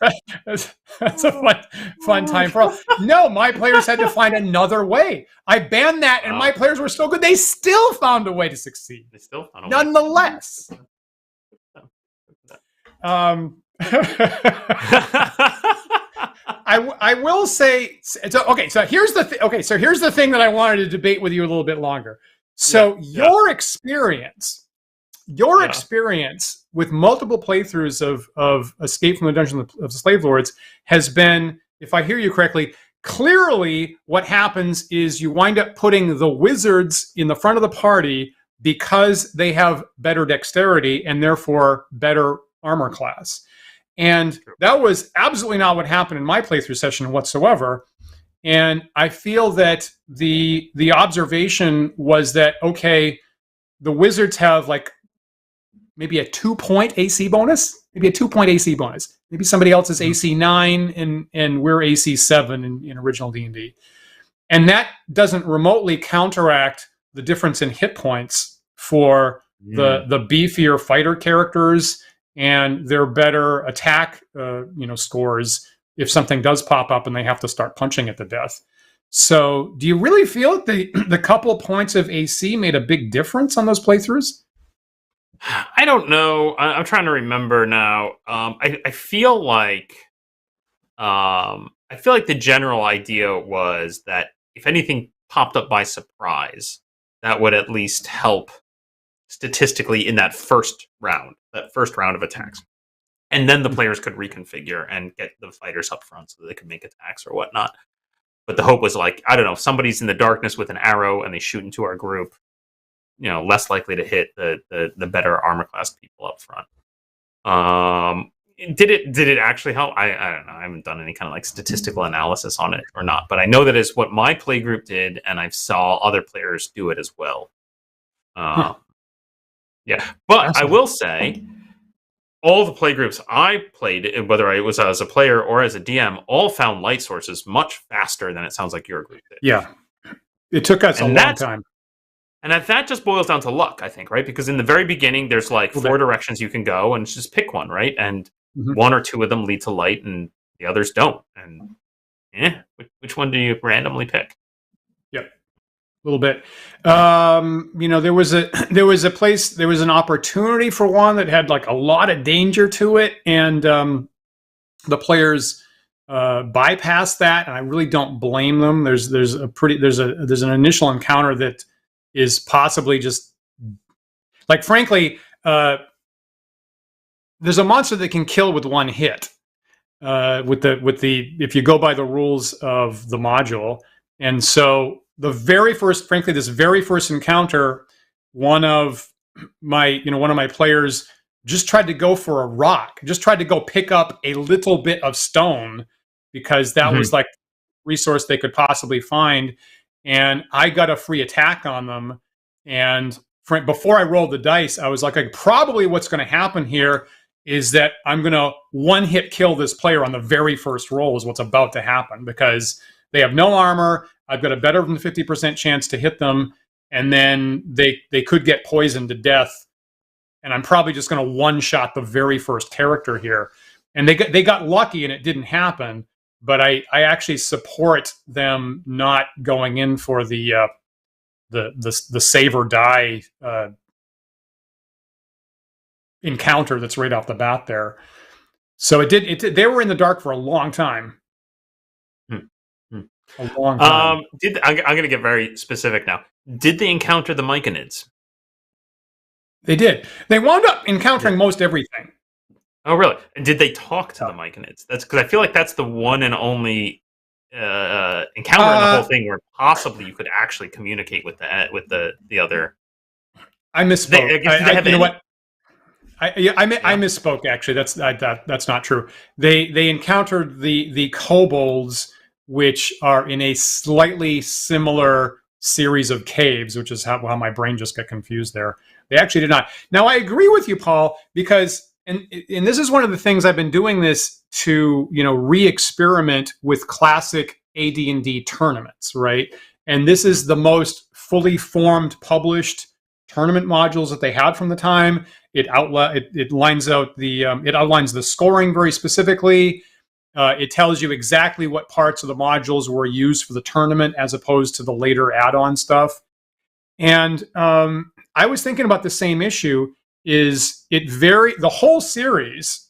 That's a fun time for all. No, my players had to find another way. I banned that, and my players were still good. They still found a way to succeed. They still found a way. Nonetheless. I will say okay. So here's the thing that I wanted to debate with you a little bit longer. So your experience with multiple playthroughs of Escape from the Dungeon of the Slave Lords has been, if I hear you correctly, clearly what happens is you wind up putting the wizards in the front of the party because they have better dexterity and therefore better armor class. And that was absolutely not what happened in my playthrough session whatsoever. And I feel that the observation was that, okay, the wizards have like maybe a 2-point AC bonus, maybe somebody else is AC 9 and we're AC 7 in original D&D. And that doesn't remotely counteract the difference in hit points for the beefier fighter characters and their better attack scores if something does pop up and they have to start punching it to death. So do you really feel that the couple points of AC made a big difference on those playthroughs? I don't know. I'm trying to remember now. I feel like the general idea was that if anything popped up by surprise, that would at least help statistically in that first round of attacks. And then the players could reconfigure and get the fighters up front so they could make attacks or whatnot. But the hope was like, I don't know, if somebody's in the darkness with an arrow and they shoot into our group, less likely to hit the better armor class people up front. Did it actually help? I don't know. I haven't done any kind of like statistical analysis on it or not, but I know that is what my play group did, and I saw other players do it as well. Yeah, but I will say, all the play groups I played, whether I was as a player or as a DM, all found light sources much faster than it sounds like your group did. Yeah, it took us a long time. And that just boils down to luck, I think, right? Because in the very beginning, there's like 4 directions you can go, and just pick one, right? And 1 or 2 of them lead to light, and the others don't. And which one do you randomly pick? Yep, a little bit. There was an opportunity for one that had like a lot of danger to it, and the players bypassed that, and I really don't blame them. There's an initial encounter that is possibly just like, frankly, there's a monster that can kill with 1 hit. if you go by the rules of the module. And so this very first encounter, one of my players just tried to go for a rock, just tried to go pick up a little bit of stone because that was like resource they could possibly find. And I got a free attack on them. And before I rolled the dice, I was like, probably what's going to happen here is that I'm going to one-hit kill this player on the very first roll is what's about to happen, because they have no armor. I've got a better than 50% chance to hit them, and then they could get poisoned to death. And I'm probably just going to one-shot the very first character here. And they got lucky and it didn't happen, but I actually support them not going in for the save or die encounter that's right off the bat there. So they were in the dark for a long time. A long time. I'm going to get very specific now. Did they encounter the Myconids? They did. They wound up encountering most everything. Oh, really? And did they talk to the Myconids? That's because I feel like that's the one and only encounter in the whole thing where possibly you could actually communicate with the other. I misspoke. You know what? I misspoke. Actually, that's not true. They encountered the kobolds, which are in a slightly similar series of caves, which is how my brain just got confused there. They actually did not. Now, I agree with you, Paul, because and this is one of the things I've been doing this to re-experiment with classic AD&D tournaments, right? And this is the most fully formed, published tournament modules that they had from the time. It outlines the scoring very specifically. It tells you exactly what parts of the modules were used for the tournament as opposed to the later add-on stuff. And I was thinking about the same issue. The whole series,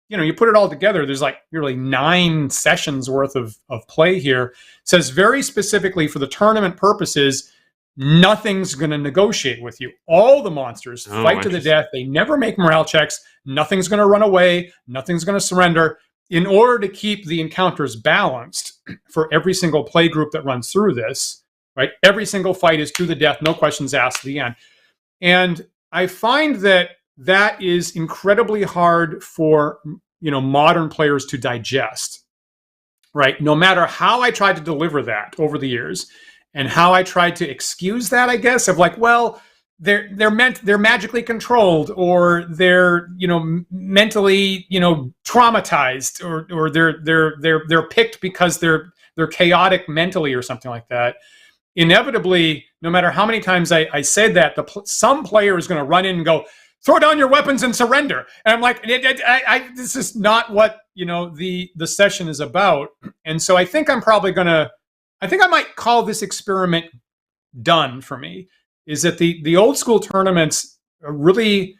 you put it all together, there's like nearly 9 sessions worth of play here. It says very specifically for the tournament purposes, nothing's going to negotiate with you. All the monsters fight to the death. They never make morale checks. Nothing's going to run away. Nothing's going to surrender. In order to keep the encounters balanced for every single play group that runs through this, right? Every single fight is to the death, no questions asked at the end. And I find that is incredibly hard for modern players to digest, right? No matter how I tried to deliver that over the years, and how I tried to excuse that, I guess, of like, well, they're magically controlled, or they're mentally traumatized, or they're picked because they're chaotic mentally or something like that. Inevitably, no matter how many times I said that, some player is going to run in and go, throw down your weapons and surrender. And I'm like, this is not what the session is about. And so I think I might call this experiment done for me. Is that the old school tournaments are really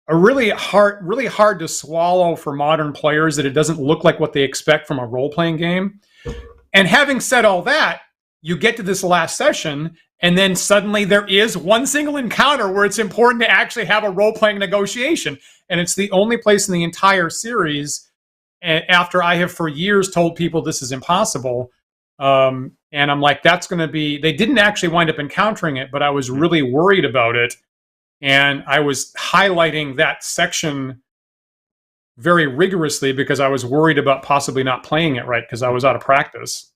hard to swallow for modern players, that it doesn't look like what they expect from a role-playing game. And having said all that, you get to this last session, and then suddenly there is one single encounter where it's important to actually have a role-playing negotiation. And it's the only place in the entire series, after I have for years told people this is impossible. And I'm like, that's going to be, they didn't actually wind up encountering it, but I was really worried about it. And I was highlighting that section very rigorously because I was worried about possibly not playing it right because I was out of practice.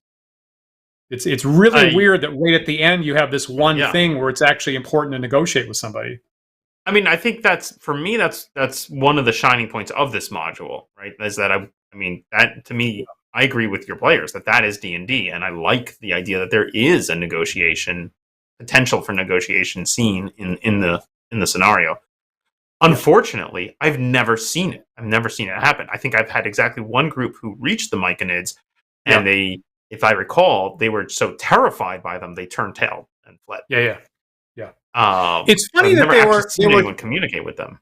It's really weird that right at the end you have this one thing where it's actually important to negotiate with somebody. I mean, I think that's one of the shining points of this module, right? Is that that to me, I agree with your players that is D&D, and I like the idea that there is a potential for negotiation scene in the scenario. Unfortunately, I've never seen it. I've never seen it happen. I think I've had exactly one group who reached the Myconids, and they, if I recall, they were so terrified by them they turned tail and fled. Yeah. It's funny that they were seen anyone communicate with them.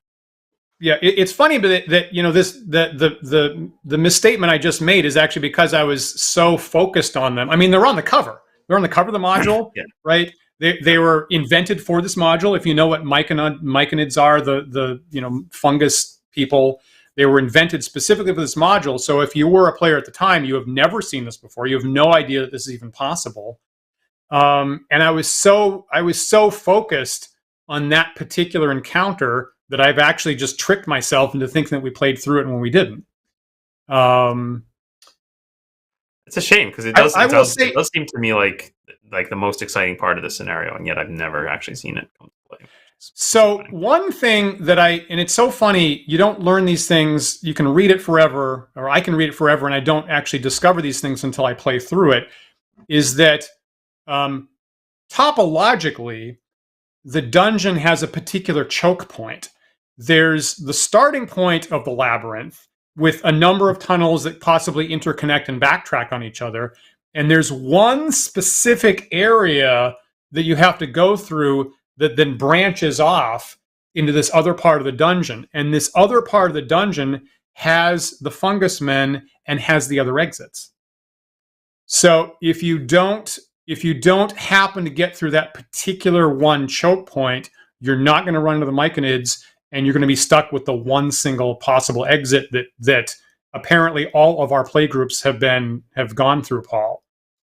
Yeah, it's funny, but that the misstatement I just made is actually because I was so focused on them. I mean, they're on the cover. They're on the cover of the module, right? They were invented for this module. If you know what myconids are, the fungus people, They were invented specifically for this module. So if you were a player at the time, you have never seen this before. You have no idea that this is even possible. And I was so focused on that particular encounter that I've actually just tricked myself into thinking that we played through it when we didn't. It's a shame because it does seem to me like the most exciting part of the scenario, and yet I've never actually seen it come to play. So one thing that and it's so funny, you don't learn these things. You can read it forever, or I can read it forever, and I don't actually discover these things until I play through it, is that topologically, the dungeon has a particular choke point. There's the starting point of the labyrinth with a number of tunnels that possibly interconnect and backtrack on each other. And there's one specific area that you have to go through that then branches off into this other part of the dungeon. And this other part of the dungeon has the fungus men and has the other exits. So if you don't happen to get through that particular one choke point, you're not going to run into the myconids, and you're going to be stuck with the one single possible exit that apparently all of our play groups have gone through, Paul.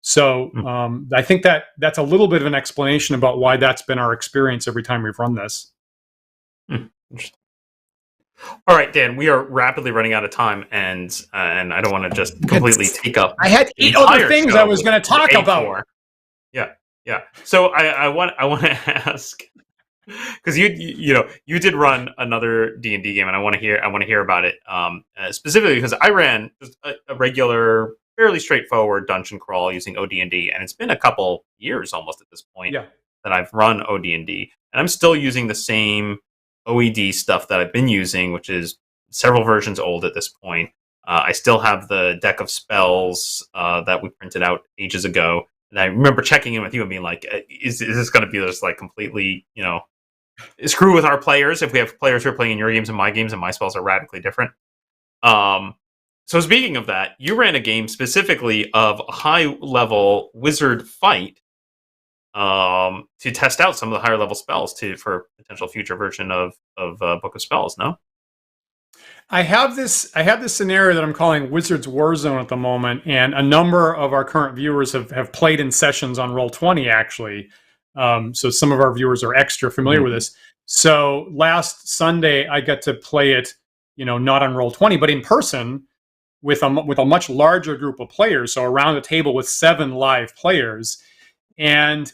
So I think that's a little bit of an explanation about why that's been our experience every time we've run this. Interesting. All right, Dan, we are rapidly running out of time, and I don't want to just completely take up. I had 8 other things I was going to talk about. Yeah. So I want to ask, because you did run another D&D game, and I want to hear about it specifically because I ran just a regular, fairly straightforward dungeon crawl using OD&D, and it's been a couple years almost at this point that I've run OD&D, and I'm still using the same OED stuff that I've been using, which is several versions old at this point. I still have the deck of spells that we printed out ages ago. And I remember checking in with you and being like, is this going to be just like completely, screw with our players if we have players who are playing in your games and my games and my spells are radically different? So speaking of that, you ran a game specifically of a high-level wizard fight to test out some of the higher-level spells for potential future version of Book of Spells, no? I have this scenario that I'm calling Wizard's Warzone at the moment, and a number of our current viewers have played in sessions on Roll20, actually. So some of our viewers are extra familiar with this. So last Sunday, I got to play it, not on Roll20, but in person with a much larger group of players. So around the table with 7 live players, and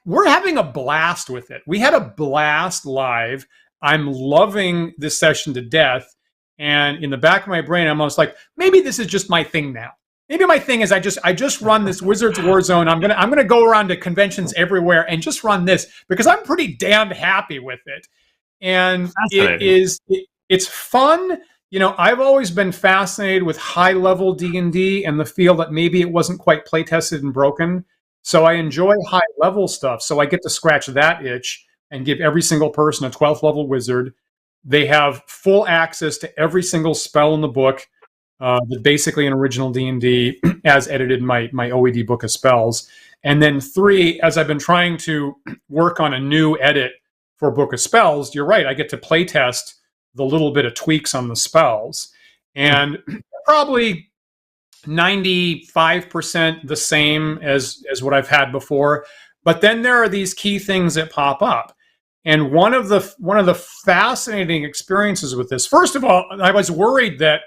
we're having a blast with it. We had a blast live. I'm loving this session to death. And in the back of my brain, I'm almost like, maybe this is just my thing now. Maybe my thing is I just run this Wizards Warzone. I'm gonna go around to conventions everywhere and just run this because I'm pretty damned happy with it. And it's fun. I've always been fascinated with high level D&D and the feel that maybe it wasn't quite play tested and broken. So I enjoy high level stuff. So I get to scratch that itch and give every single person a 12th level wizard. They have full access to every single spell in the book, basically an original D&D as edited in my OED Book of Spells. And then 3, as I've been trying to work on a new edit for Book of Spells, you're right, I get to play test the little bit of tweaks on the spells. And probably 95% the same as what I've had before. But then there are these key things that pop up. And one of the fascinating experiences with this, first of all, I was worried that,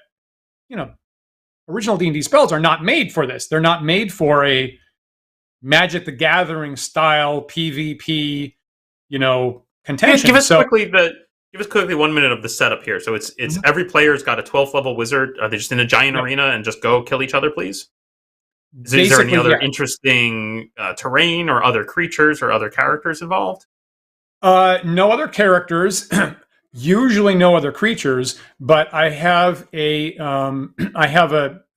original D&D spells are not made for this. They're not made for a Magic the Gathering style PvP, contention. Give us quickly 1 minute of the setup here. So it's every player's got a 12th level wizard. Are they just in a giant arena and just go kill each other, please? Is there any other interesting terrain or other creatures or other characters involved? No other characters, usually no other creatures, but I have a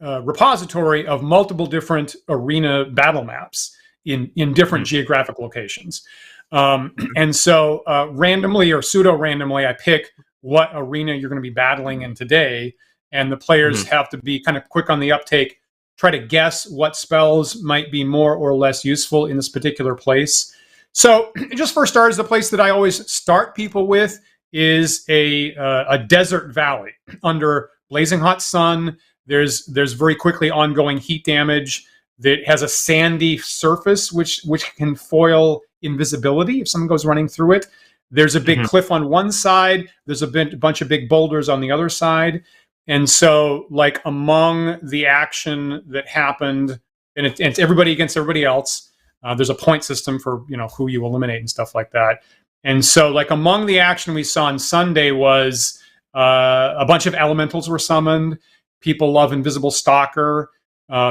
repository of multiple different arena battle maps in different geographic locations. And so randomly or pseudo-randomly, I pick what arena you're going to be battling in today, and the players have to be kind of quick on the uptake, try to guess what spells might be more or less useful in this particular place. So just for starters, the place that I always start people with is a desert valley under blazing hot sun. There's very quickly ongoing heat damage. That has a sandy surface, which can foil invisibility if someone goes running through it. There's a big cliff on one side. There's a bunch of big boulders on the other side. And so, like, among the action that happened, and it's everybody against everybody else. There's a point system for, who you eliminate and stuff like that. And so, like, among the action we saw on Sunday was a bunch of elementals were summoned. People love Invisible Stalker.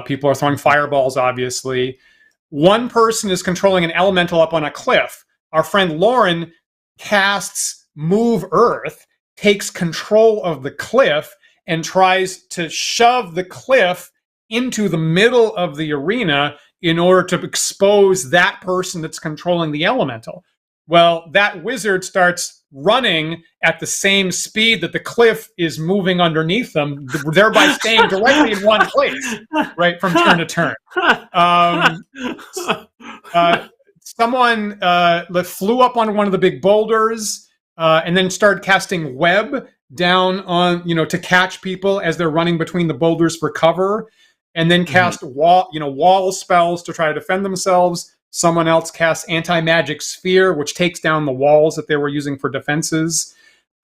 People are throwing fireballs, obviously. One person is controlling an elemental up on a cliff. Our friend Lauren casts Move Earth, takes control of the cliff, and tries to shove the cliff into the middle of the arena in order to expose that person that's controlling the elemental. Well, that wizard starts running at the same speed that the cliff is moving underneath them, thereby staying directly in one place, right, from turn to turn. Someone flew up on one of the big boulders and then started casting web down on, to catch people as they're running between the boulders for cover, and then cast wall spells to try to defend themselves. Someone else casts anti-magic sphere, which takes down the walls that they were using for defenses.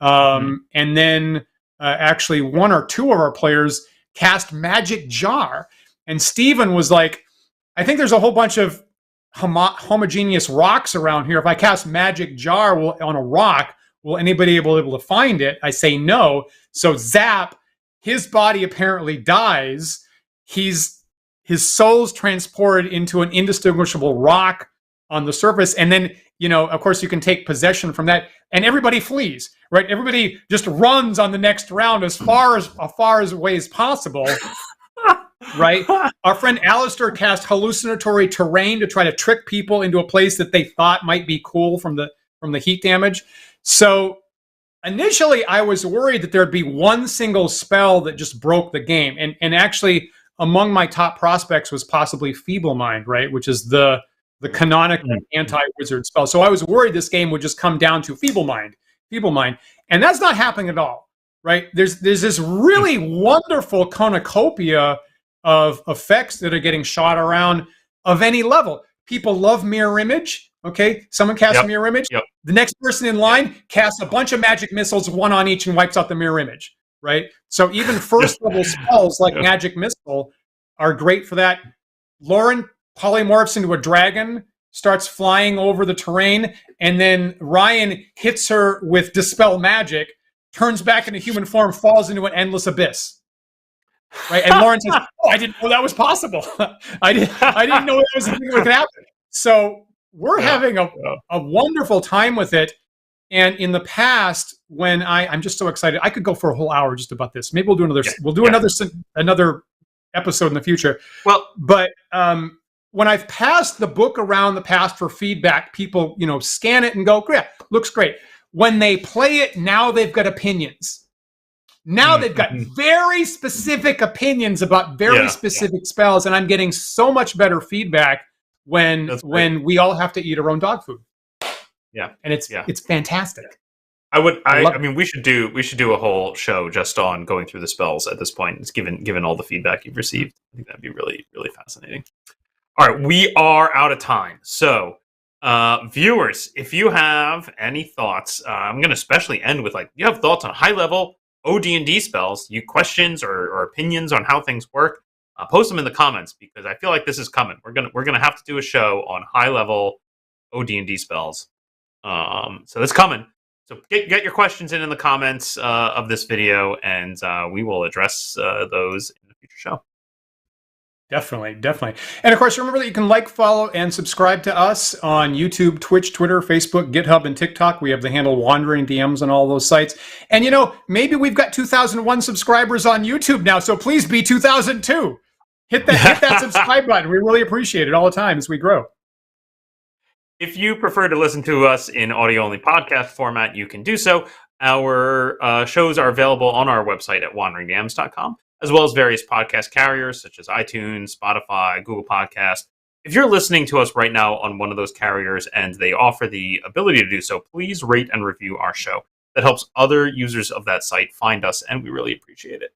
And then actually one or two of our players cast magic jar. And Steven was like, I think there's a whole bunch of homogeneous rocks around here. If I cast magic jar on a rock, will anybody be able to find it? I say no. So zap, his body apparently dies. His soul's transported into an indistinguishable rock on the surface. And then, of course, you can take possession from that. And everybody flees, right? Everybody just runs on the next round as far away as possible, right? Our friend Alistair cast hallucinatory terrain to try to trick people into a place that they thought might be cool from the heat damage. So initially, I was worried that there'd be one single spell that just broke the game. And actually, among my top prospects was possibly Feeble Mind, right? Which is the canonical anti-wizard spell. So I was worried this game would just come down to Feeble Mind. And that's not happening at all, right? There's this really wonderful cornucopia of effects that are getting shot around of any level. People love Mirror Image. Okay, someone casts Mirror Image. The next person in line casts a bunch of magic missiles, one on each, and wipes out the Mirror Image. Right? So even first level spells like Magic Missile are great for that. Lauren polymorphs into a dragon, starts flying over the terrain, and then Ryan hits her with Dispel Magic, turns back into human form, falls into an endless abyss. Right? And Lauren says, I didn't know that was possible. I didn't know that was something that could happen. So we're having a wonderful time with it. And in the past, when I'm just so excited, I could go for a whole hour just about this. Maybe we'll do another episode in the future. Well, but when I've passed the book around the past for feedback, people scan it and go, "Yeah, looks great." When they play it, now they've got opinions. Now they've got very specific opinions about very specific spells, and I'm getting so much better feedback when we all have to eat our own dog food. Yeah, and it's fantastic. I mean, we should do a whole show just on going through the spells at this point. It's given all the feedback you've received. I think that'd be really, really fascinating. All right, we are out of time. So, viewers, if you have any thoughts, I'm going to especially end with you have thoughts on high level OD&D spells, you questions or opinions on how things work. Post them in the comments because I feel like this is coming. We're gonna have to do a show on high level OD&D spells. So that's coming. So get your questions in the comments of this video, and we will address those in a future show. Definitely. And of course, remember that you can follow, and subscribe to us on YouTube, Twitch, Twitter, Facebook, GitHub, and TikTok. We have the handle Wandering DMs on all those sites. And maybe we've got 2001 subscribers on YouTube now, so please be 2002. Hit that subscribe button. We really appreciate it all the time as we grow. If you prefer to listen to us in audio-only podcast format, you can do so. Our shows are available on our website at wanderingdms.com, as well as various podcast carriers such as iTunes, Spotify, Google Podcasts. If you're listening to us right now on one of those carriers and they offer the ability to do so, please rate and review our show. that helps other users of that site find us, and we really appreciate it.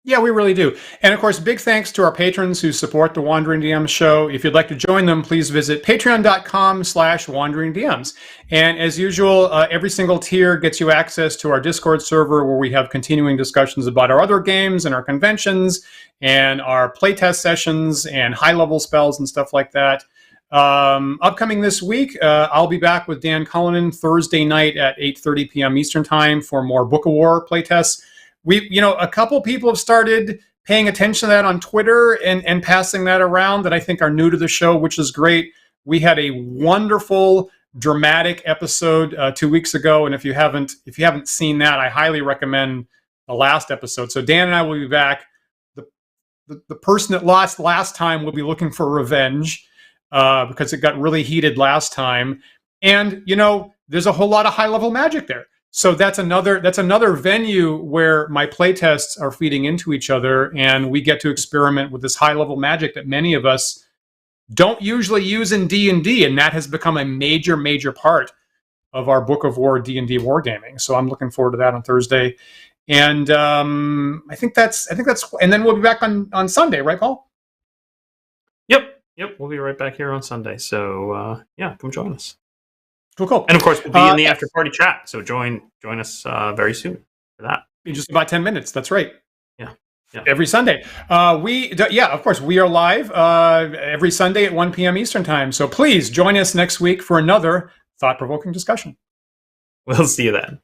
Yeah, we really do. And of course, big thanks to our patrons who support the Wandering DMs show. If you'd like to join them, please visit patreon.com/wanderingdms. And as usual, every single tier gets you access to our Discord server where we have continuing discussions about our other games and our conventions and our playtest sessions and high-level spells and stuff like that. Upcoming this week, I'll be back with Dan Cullinan Thursday night at 8:30 p.m. Eastern Time for more Book of War playtests. A couple people have started paying attention to that on Twitter and passing that around that I think are new to the show, which is great. We had a wonderful, dramatic episode 2 weeks ago, and if you haven't seen that, I highly recommend the last episode. So Dan and I will be back. The person that lost last time will be looking for revenge because it got really heated last time, and there's a whole lot of high-level magic there. So that's another venue where my playtests are feeding into each other, and we get to experiment with this high-level magic that many of us don't usually use in D&D, and that has become a major, major part of our Book of War D&D wargaming. So I'm looking forward to that on Thursday, and I think that's, and then we'll be back on Sunday, right, Paul? Yep, we'll be right back here on Sunday. So come join us. Cool. And of course, we'll be in the after party chat. So join us very soon for that. In just about 10 minutes. That's right. Yeah. Every Sunday. Of course, we are live every Sunday at 1 p.m. Eastern Time. So please join us next week for another thought-provoking discussion. We'll see you then.